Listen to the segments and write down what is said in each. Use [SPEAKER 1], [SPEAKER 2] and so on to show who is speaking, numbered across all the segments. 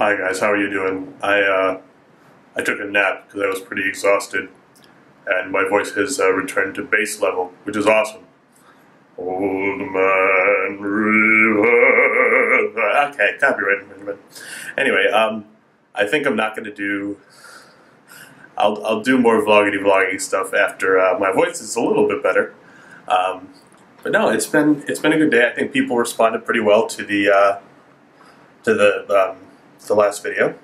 [SPEAKER 1] Hi guys, how are you doing? I took a nap because I was pretty exhausted, and my voice has returned to bass level, which is awesome. Old Man River. Okay, copyright infringement. Anyway, I think I'm not going to do. I'll do more vloggity stuff after my voice is a little bit better. But no, it's been a good day. I think people responded pretty well to the last video,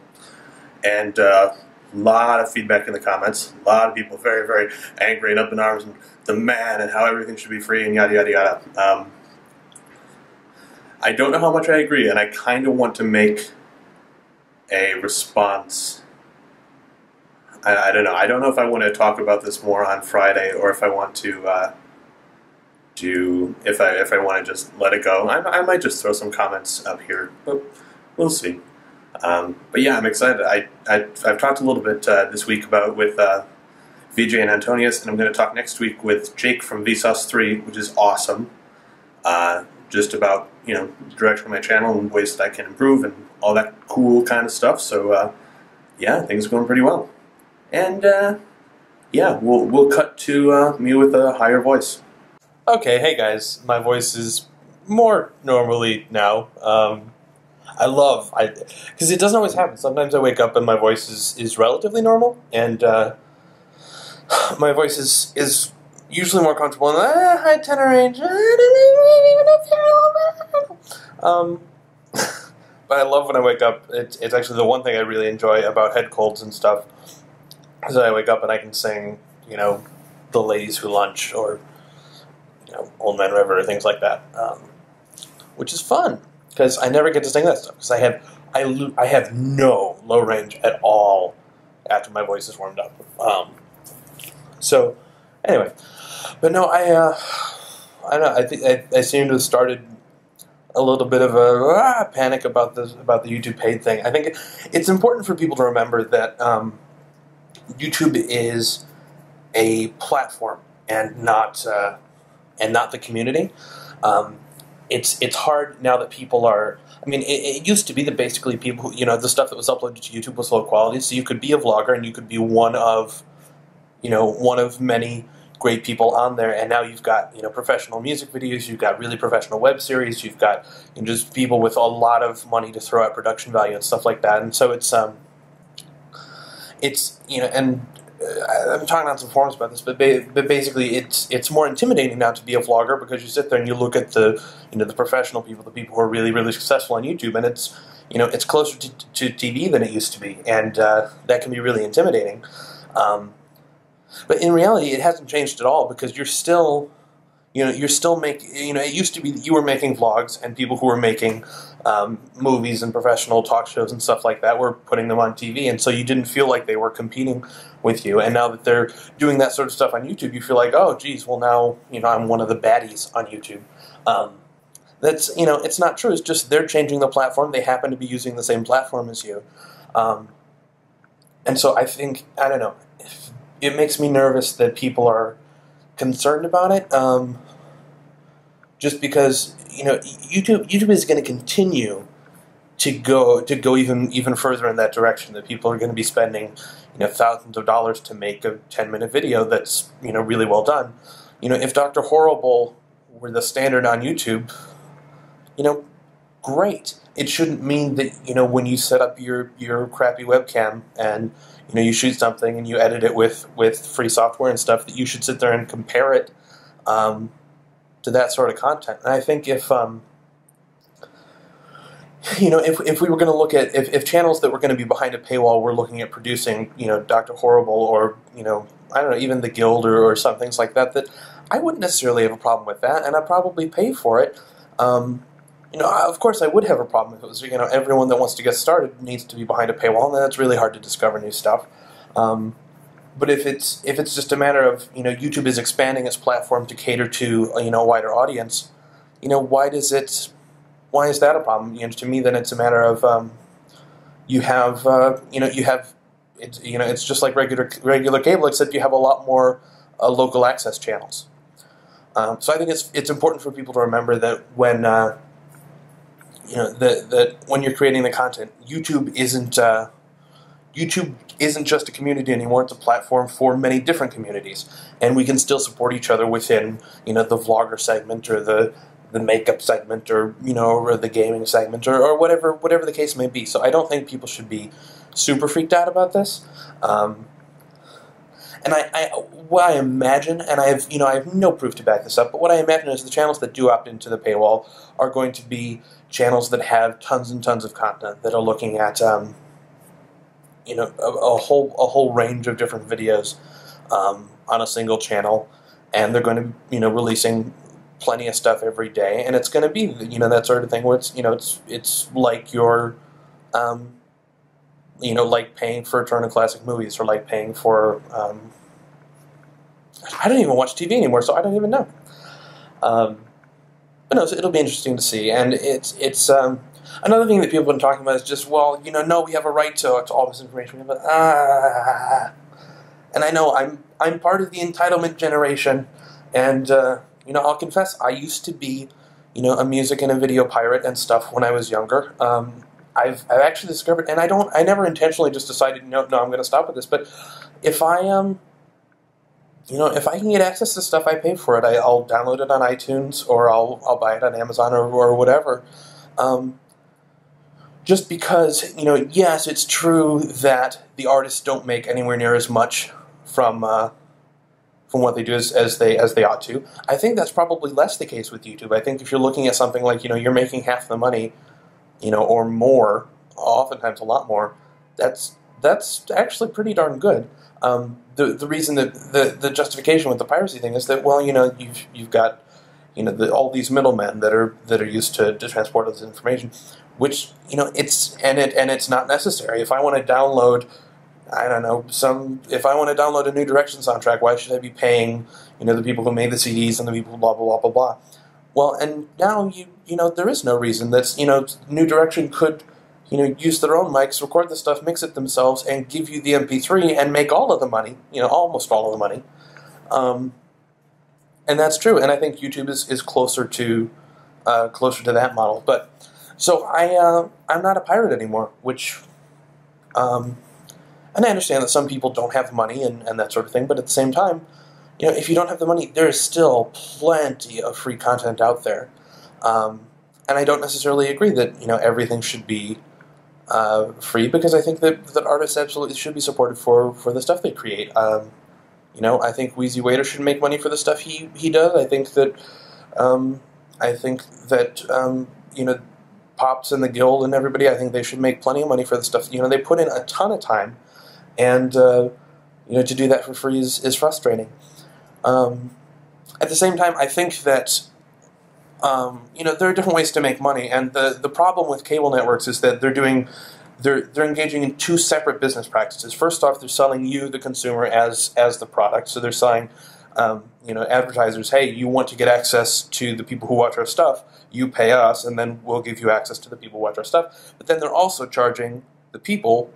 [SPEAKER 1] and a lot of feedback in the comments. A lot of people very, very angry and up in arms and the man and how everything should be free and yada yada yada. I don't know how much I agree, and I kind of want to make a response. I don't know. I don't know if I want to talk about this more on Friday or if I want to if I want to just let it go. I might just throw some comments up here, but we'll see. But yeah, I'm excited. I've talked a little bit this week with VJ and Antonius, and I'm going to talk next week with Jake from Vsauce3, which is awesome. Just about the direction of my channel and ways that I can improve and all that cool kind of stuff. So yeah, things are going pretty well. And yeah, we'll cut to me with a higher voice. Okay, hey guys, my voice is more normally now. Because it doesn't always happen. Sometimes I wake up and my voice is relatively normal, and my voice is usually more comfortable in the high tenor range. But I love when I wake up. It's actually the one thing I really enjoy about head colds and stuff, is that I wake up and I can sing, The Ladies Who Lunch, or Old Man River, or things like that, which is fun. Because I never get to sing that stuff. Because I have no low range at all after my voice is warmed up. So anyway, but no, I don't know. I think I seem to have started a little bit of a panic about the YouTube paid thing. I think it's important for people to remember that YouTube is a platform and not the community. It's hard now that people are. I mean, it used to be that basically people, the stuff that was uploaded to YouTube was low quality. So you could be a vlogger and you could be one of many great people on there. And now you've got professional music videos, you've got really professional web series, you've got just people with a lot of money to throw at production value and stuff like that. And so it's and I'm talking on some forums about this, but basically it's more intimidating now to be a vlogger, because you sit there and you look at the the professional people, the people who are really, really successful on YouTube, and it's closer to TV than it used to be, and that can be really intimidating. But in reality, it hasn't changed at all, because you're still making, it used to be that you were making vlogs, and people who were making movies and professional talk shows and stuff like that were putting them on TV, and so you didn't feel like they were competing with you. And now that they're doing that sort of stuff on YouTube, you feel like, oh, geez, well now, I'm one of the baddies on YouTube. That's, it's not true. It's just they're changing the platform. They happen to be using the same platform as you. And so I think, I don't know, it makes me nervous that people are concerned about it, just because YouTube is going to continue to go even further in that direction. That people are going to be spending thousands of dollars to make a 10-minute video that's really well done. If Dr. Horrible were the standard on YouTube, great. It shouldn't mean that when you set up your crappy webcam and you shoot something and you edit it with free software and stuff, that you should sit there and compare it to that sort of content. And I think if if we were going to look at if channels that were going to be behind a paywall were looking at producing Dr. Horrible, or I don't know, even The Guild or some things like that, that I wouldn't necessarily have a problem with that, and I'd probably pay for it. Of course I would have a problem if it was everyone that wants to get started needs to be behind a paywall, and then it's really hard to discover new stuff. But if it's just a matter of YouTube is expanding its platform to cater to a wider audience, why is that a problem? To me, then it's a matter of it's just like regular cable, except you have a lot more local access channels. So I think it's important for people to remember that when that when you're creating the content, YouTube isn't just a community anymore. It's a platform for many different communities, and we can still support each other within the vlogger segment or the makeup segment or or the gaming segment or whatever the case may be. So I don't think people should be super freaked out about this. And what I imagine, and I have no proof to back this up, but what I imagine is the channels that do opt into the paywall are going to be channels that have tons and tons of content that are looking at a whole range of different videos on a single channel, and they're going to releasing plenty of stuff every day, and it's going to be that sort of thing where it's like your like paying for Turner Classic Movies, or like paying for I don't even watch TV anymore, so I don't even know. But no, so it'll be interesting to see, and it's another thing that people have been talking about is just, well, no, we have a right to all this information, but and I know I'm part of the entitlement generation, and I'll confess I used to be a music and a video pirate and stuff when I was younger. I've actually discovered, and I never intentionally just decided no, I'm going to stop with this, but if I if I can get access to stuff, I pay for it. I'll download it on iTunes, or I'll buy it on Amazon or whatever. Just because yes, it's true that the artists don't make anywhere near as much from what they do as they ought to. I think that's probably less the case with YouTube. I think if you're looking at something like you're making half the money, or more, oftentimes a lot more, that's actually pretty darn good. The reason that the justification with the piracy thing is that, well, you've got all these middlemen that are used to transport this information, which it's not necessary. If I want to download, I don't know, if I want to download a New Direction soundtrack, why should I be paying the people who made the CDs and the people blah blah blah blah blah? Well, and now there is no reason that New Direction could use their own mics, record the stuff, mix it themselves, and give you the MP3 and make all of the money, almost all of the money. And that's true, and I think YouTube is closer to that model. But so I'm not a pirate anymore, which and I understand that some people don't have money and that sort of thing, but at the same time, if you don't have the money, there is still plenty of free content out there. And I don't necessarily agree that everything should be free, because I think that artists absolutely should be supported for the stuff they create. I think Wheezy Waiter should make money for the stuff he does. I think that Pops and the Guild and everybody, I think they should make plenty of money for the stuff. They put in a ton of time, and to do that for free is frustrating. At the same time, I think that there are different ways to make money, and the problem with cable networks is that they're engaging in two separate business practices. First off, they're selling you, the consumer, as the product. So they're selling advertisers, hey, you want to get access to the people who watch our stuff, you pay us, and then we'll give you access to the people who watch our stuff. But then they're also charging the people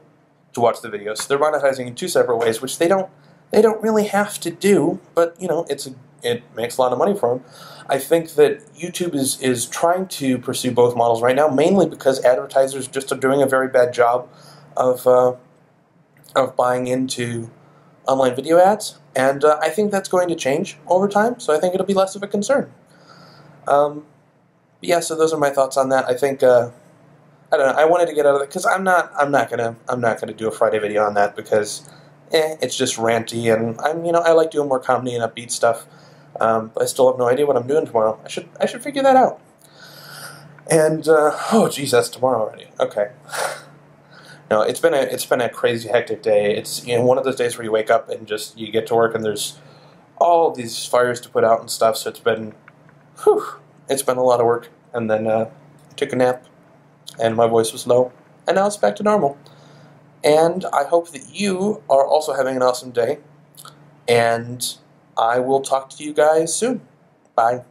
[SPEAKER 1] to watch the videos. So they're monetizing in two separate ways, which they don't really have to do, but it makes a lot of money for them. I think that YouTube is trying to pursue both models right now, mainly because advertisers just are doing a very bad job of buying into online video ads, and I think that's going to change over time. So I think it'll be less of a concern. Yeah, so those are my thoughts on that. I think I don't know. I wanted to get out of it because I'm not gonna do a Friday video on that because it's just ranty, and I like doing more comedy and upbeat stuff. But I still have no idea what I'm doing tomorrow. I should figure that out. And oh geez, that's tomorrow already. Okay. No, it's been a crazy hectic day. It's one of those days where you wake up and just you get to work and there's all these fires to put out and stuff. So it's been a lot of work. And then I took a nap, and my voice was low, and now it's back to normal. And I hope that you are also having an awesome day. And I will talk to you guys soon. Bye.